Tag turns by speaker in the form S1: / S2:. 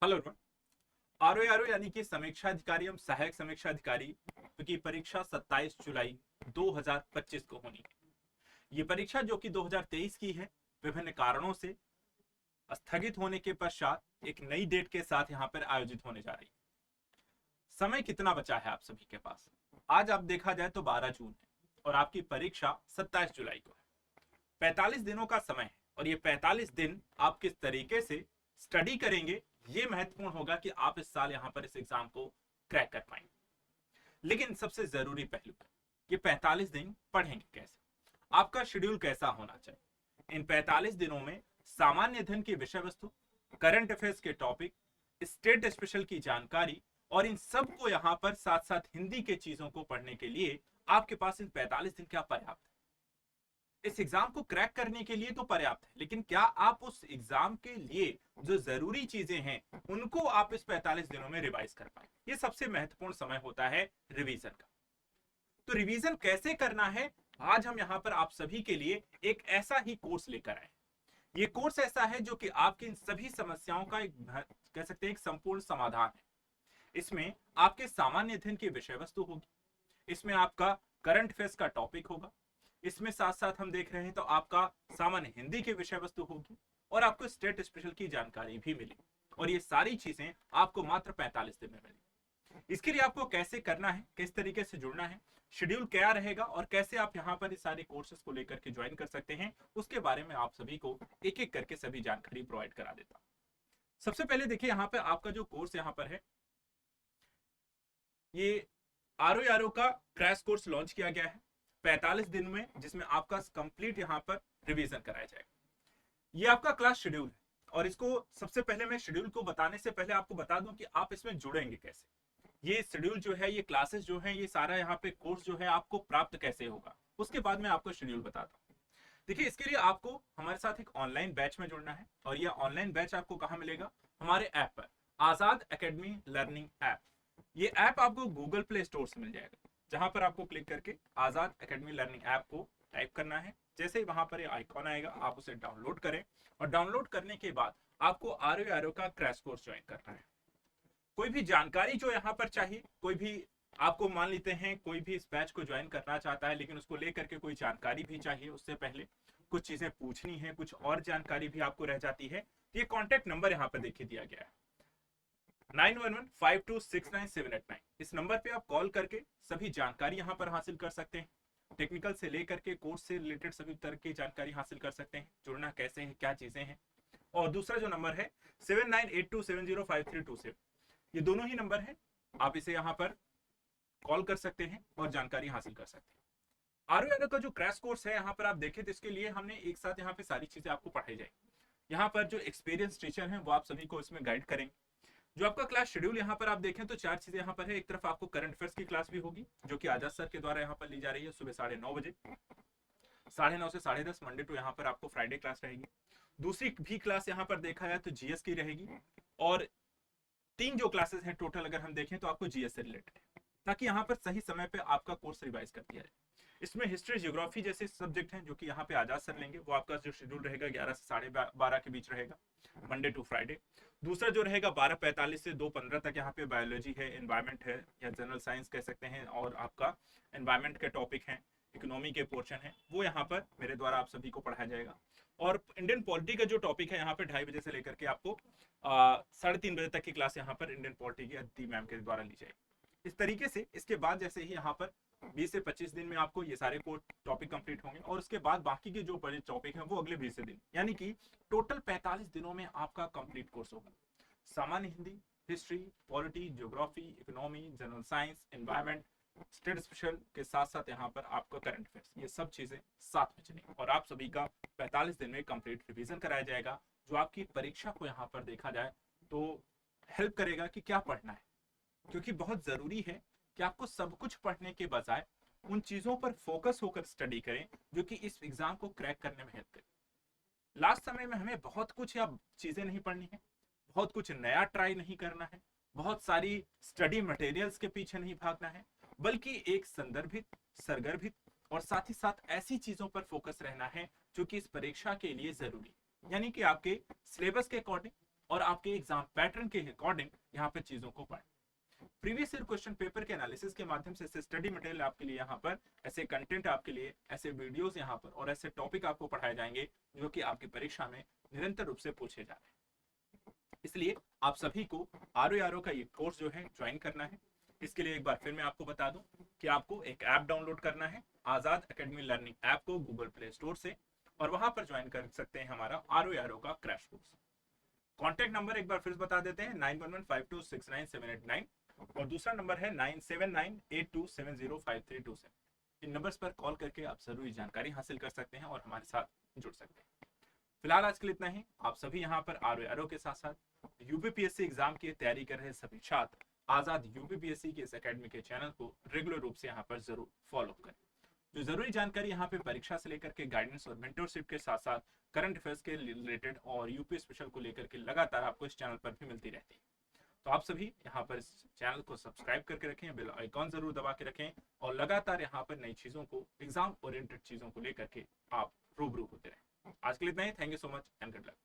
S1: Hello everyone. RO यानी कि समीक्षा अधिकारी एवं सहायक समीक्षा अधिकारी की परीक्षा 27 जुलाई 2025 को होनी है। ये परीक्षा जो कि 2023 की है, विभिन्न कारणों से स्थगित होने के पश्चात एक नई डेट के साथ यहाँ पर आयोजित होने जा रही है। समय कितना बचा है आप सभी के पास? आज आप देखा जाए तो 12 जून है और आपकी परीक्षा 27 जुलाई को है। 45 दिनों का समय है और ये 45 दिन आप किस तरीके से स्टडी करेंगे, ये महत्वपूर्ण होगा कि आप इस साल यहाँ पर इस एग्जाम को क्रैक कर पाएंगे। लेकिन सबसे जरूरी पहलू है कि 45 दिन पढ़ेंगे कैसे, आपका शेड्यूल कैसा होना चाहिए। इन 45 दिनों में सामान्य अध्ययन की विषय वस्तु, करंट अफेयर्स के टॉपिक, स्टेट स्पेशल की जानकारी और इन सब को यहाँ पर साथ साथ हिंदी के चीजों को पढ़ने के लिए आपके पास इन 45 दिन क्या पर्याप्त है? इस एग्जाम को क्रैक करने के लिए तो पर्याप्त है, लेकिन क्या आप उस एग्जाम के लिए जो जरूरी चीजें हैं उनको आप इस 45 दिनों में रिवाइज कर पाए? ये सबसे महत्वपूर्ण समय होता है रिवीजन का। तो रिवीजन कैसे करना है, आज हम यहाँ पर आप सभी के लिए एक ऐसा ही कोर्स लेकर आए। ये कोर्स ऐसा है जो कि आपकी इन सभी समस्याओं का एक कह सकते हैं एक संपूर्ण समाधान है। इसमें आपके सामान्य अध्ययन की विषय वस्तु होगी, इसमें आपका करंट अफेयर्स का टॉपिक होगा, इसमें साथ साथ हम देख रहे हैं तो आपका सामान्य हिंदी की विषय वस्तु होगी और आपको स्टेट स्पेशल की जानकारी भी मिलेगी। और ये सारी चीजें आपको मात्र 45 दिन में मिलेगी। इसके लिए आपको कैसे करना है, किस तरीके से जुड़ना है, शेड्यूल क्या रहेगा और कैसे आप यहाँ पर इस सारे कोर्सेज को लेकर के ज्वाइन कर सकते हैं, उसके बारे में आप सभी को एक एक करके सभी जानकारी प्रोवाइड करा देता। सबसे पहले देखिए, यहाँ पे आपका जो कोर्स यहाँ पर है, ये आरओ का क्रैश कोर्स लॉन्च किया गया है 45 दिन में, जिसमें आपका कंप्लीट यहाँ पर रिवीजन कराया जाएगा। ये आपका क्लास शेड्यूल है और इसको सबसे पहले मैं शेड्यूल को बताने से पहले आपको बता दूं कि आप इसमें जुड़ेंगे कैसे। ये शेड्यूल जो है, ये क्लासेस जो है, ये सारा यहाँ पे कोर्स जो है आपको प्राप्त कैसे होगा, उसके बाद मैं आपको शेड्यूल बताता हूँ। देखिए, इसके लिए आपको हमारे साथ एक ऑनलाइन बैच में जुड़ना है और ये ऑनलाइन बैच आपको कहाँ मिलेगा? हमारे ऐप पर, आजाद एकेडमी लर्निंग ऐप। ये ऐप आपको गूगल प्ले स्टोर से मिल जाएगा, जहां पर आपको क्लिक करके आजाद एकेडमी लर्निंग ऐप को टाइप करना है। जैसे ही वहां पर ये आइकॉन आएगा, आप उसे डाउनलोड करें और डाउनलोड करने के बाद आपको आरओ का क्रैश कोर्स ज्वाइन करना है। कोई भी जानकारी जो यहाँ पर चाहिए, कोई भी आपको मान लेते हैं कोई भी इस बैच को ज्वाइन करना चाहता है लेकिन उसको लेकर के कोई जानकारी भी चाहिए, उससे पहले कुछ चीजें पूछनी है, कुछ और जानकारी भी आपको रह जाती है, तो ये कॉन्टेक्ट नंबर यहाँ पर देखिए दिया गया है 9115269789। इस नंबर पे आप कॉल करके सभी जानकारी यहाँ पर हासिल कर सकते हैं। टेक्निकल से लेकर के कोर्स से रिलेटेड सभी तरह की जानकारी हासिल कर सकते हैं। जुड़ना कैसे है, क्या चीजें हैं। और दूसरा जो नंबर है 7982705327, ये दोनों ही नंबर है, आप इसे यहाँ पर कॉल कर सकते हैं और जानकारी हासिल कर सकते हैं। आरओ का जो क्रैश कोर्स है, यहाँ पर आप देखें तो इसके लिए हमने एक साथ यहाँ पे सारी चीजें आपको पढ़ाई जाएगी। यहाँ पर जो एक्सपीरियंस टीचर हैं वो आप सभी को इसमें गाइड करेंगे। जो आपका क्लास शेड्यूल यहाँ पर आप देखें तो चार चीजें यहाँ पर है। एक तरफ आपको करंट अफेयर्स की क्लास भी होगी जो कि आजाद सर के द्वारा यहाँ पर ली जा रही है, सुबह 9:30 बजे, 9:30 से 10:30 मंडे टू यहाँ पर आपको फ्राइडे क्लास रहेगी। दूसरी भी क्लास यहाँ पर देखा जाए तो जीएस की रहेगी। और तीन जो क्लासेस हैं टोटल अगर हम देखें तो आपको जीएस से रिलेटेड है, ताकि यहाँ पर सही समय पे आपका कोर्स रिवाइज कर दिया जाए। इसमें हिस्ट्री, ज्योग्राफी जैसे सब्जेक्ट हैं जो कि यहाँ पे आजाद सर लेंगे। वो आपका जो शेड्यूल रहेगा 11 से 12:30 के बीच रहेगा, मंडे टू फ्राइडे। दूसरा जो रहेगा 12:45 से 2:15 तक, यहाँ पे बायोलॉजी है, एनवायरमेंट है या जनरल साइंस कह सकते हैं, और आपका एनवायरमेंट के टॉपिक है, इकोनॉमी के पोर्शन है, वो यहाँ पर मेरे द्वारा आप सभी को पढ़ाया जाएगा। और इंडियन पॉलिटी का जो टॉपिक है यहाँ पे 2:30 बजे से लेकर के आपको 3:30 बजे तक की क्लास यहाँ पर इंडियन पॉलिटी की अदिति मैम के द्वारा ली जाएगी। इस तरीके से इसके बाद जैसे ही यहाँ पर 20 से 25 दिन में आपको ये सारे टॉपिक कंप्लीट होंगे और उसके बाद बाकी के जो बड़े टॉपिक हैं वो अगले 20 से दिन, यानी कि टोटल 45 दिनों में आपका कंप्लीट कोर्स होगा। सामान्य Hindi, history, polity, geography, economy, general science, environment, state special के साथ साथ यहाँ पर आपका करंट अफेयर्स, ये सब चीजें साथ में चलेंगी और आप सभी का 45 दिन में कंप्लीट रिवीजन कराया जाएगा, जो आपकी परीक्षा को यहाँ पर देखा जाए तो हेल्प करेगा कि क्या पढ़ना है। क्योंकि बहुत जरूरी है कि आपको सब कुछ पढ़ने के बजाय उन चीजों पर फोकस होकर स्टडी करें जो कि इस एग्जाम को क्रैक करने में हेल्प करें। लास्ट समय में हमें बहुत कुछ या चीजें नहीं पढ़नी है, बहुत कुछ नया ट्राई नहीं करना है, बहुत सारी स्टडी मटेरियल्स के पीछे नहीं भागना है, बल्कि एक संदर्भित, सरगर्भित और साथ ही साथ ऐसी चीजों पर फोकस रहना है जो कि इस परीक्षा के लिए जरूरी है। यानी कि आपके सिलेबस के अकॉर्डिंग, और आपके एग्जाम पैटर्न के अकॉर्डिंग यहाँ पे चीजों को पढ़ें। प्रीवियस ईयर क्वेश्चन पेपर के एनालिसिस के माध्यम से ऐसे स्टडी मटेरियल आपके लिए यहाँ पर, ऐसे कंटेंट आपके लिए, ऐसे वीडियोस यहाँ पर और ऐसे टॉपिक आपको पढ़ाए जाएंगे जो कि आपकी परीक्षा में निरंतर रूप से पूछे जा रहे हैं। इसलिए आप सभी को आरओ का ये कोर्स जो है ज्वाइन करना है। इसके लिए एक बार फिर मैं आपको बता दूं कि आपको एक ऐप डाउनलोड करना है, आजाद एकेडमी लर्निंग ऐप को गूगल प्ले स्टोर से, और वहां पर ज्वाइन कर सकते हैं हमारा आरओ का क्रैश कोर्स। कॉन्टैक्ट नंबर एक बार फिर बता देते हैं 9115269789 और दूसरा नंबर है 9798270532। इन नंबर्स पर कॉल करके आप जरूरी जानकारी हासिल कर सकते हैं और हमारे साथ जुड़ सकते हैं। फिलहाल आज के लिए इतना ही। आप सभी यहाँ पर आरओ के साथ साथ यूपीपीएससी एग्जाम की तैयारी कर रहे सभी छात्र आजाद यूपीपीएससी के इस एकेडमी के चैनल को रेगुलर रूप से यहाँ पर जरूर फॉलो करें। जो जरूरी जानकारी यहाँ पे परीक्षा से लेकर के गाइडेंस और मेंटरशिप के साथ साथ करंट अफेयर्स के रिलेटेड और यूपी स्पेशल को लेकर के लगातार आपको इस चैनल पर भी मिलती रहती है। तो आप सभी यहाँ पर इस चैनल को सब्सक्राइब करके रखें, बेल आइकॉन जरूर दबा के रखें और लगातार यहाँ पर नई चीजों को, एग्जाम ओरिएंटेड चीजों को लेकर के आप रूबरू होते रहें। आज के लिए इतना ही। Thank you so much and good luck.